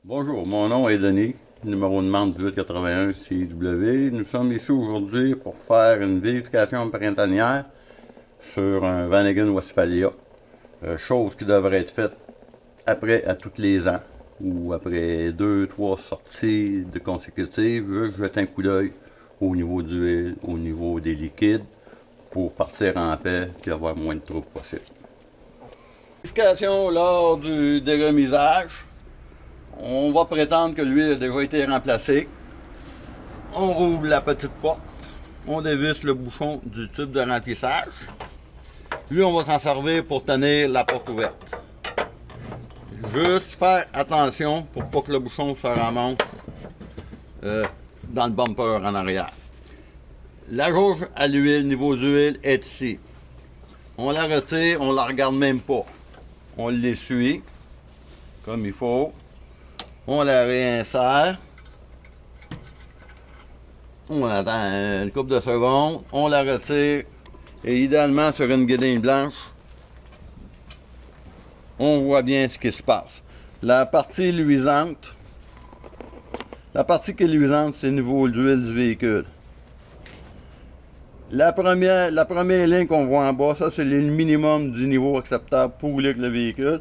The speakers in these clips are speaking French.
Bonjour, mon nom est Denis, numéro de membre 1881 CW. Nous sommes ici aujourd'hui pour faire une vérification printanière sur un Vanagon Westphalia. Chose qui devrait être faite après à tous les ans ou après 2-3 sorties de consécutives. Je jette un coup d'œil au niveau de l'huile, au niveau des liquides pour partir en paix et avoir moins de troubles possible. Vérification lors du déremisage. On va prétendre que l'huile a déjà été remplacée. On rouvre la petite porte. On dévisse le bouchon du tube de remplissage. Lui, on va s'en servir pour tenir la porte ouverte. Juste faire attention pour pas que le bouchon se ramasse dans le bumper en arrière. La jauge à l'huile, niveau d'huile, est ici. On la retire, on la regarde même pas. On l'essuie comme il faut. On la réinsère. On attend une couple de secondes. On la retire. Et idéalement sur une guédine blanche, on voit bien ce qui se passe. La partie luisante, qui est luisante, c'est le niveau d'huile du véhicule. La première ligne qu'on voit en bas, ça c'est le minimum du niveau acceptable pour rouler avec le véhicule.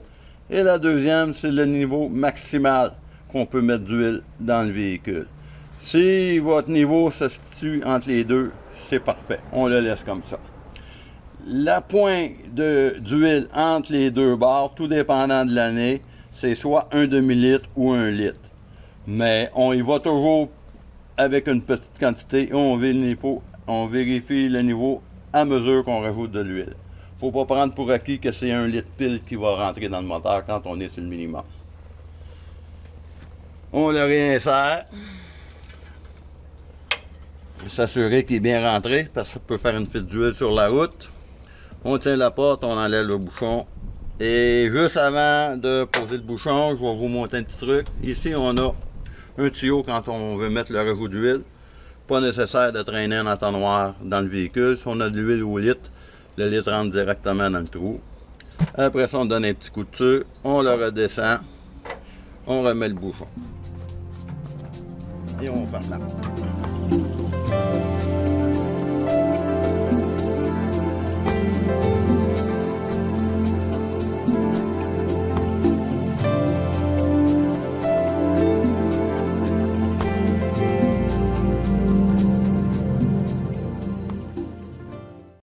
Et la deuxième, c'est le niveau maximal qu'on peut mettre d'huile dans le véhicule. Si votre niveau se situe entre les deux, c'est parfait. On le laisse comme ça. La pointe d'huile entre les deux barres, tout dépendant de l'année, c'est soit un demi-litre ou 1 litre. Mais on y va toujours avec une petite quantité et on vérifie le niveau à mesure qu'on rajoute de l'huile. Il ne faut pas prendre pour acquis que c'est 1 litre pile qui va rentrer dans le moteur quand on est sur le minimum. On le réinsère. S'assurer qu'il est bien rentré parce que ça peut faire une fuite d'huile sur la route. On tient la porte, on enlève le bouchon. Et juste avant de poser le bouchon, je vais vous montrer un petit truc. Ici, on a un tuyau quand on veut mettre le rajout d'huile. Pas nécessaire de traîner un entonnoir dans le véhicule. Si on a de l'huile au litre, le litre rentre directement dans le trou. Après ça, on donne un petit coup de dessus, on le redescend, on remet le bouchon. Et on ferme la porte.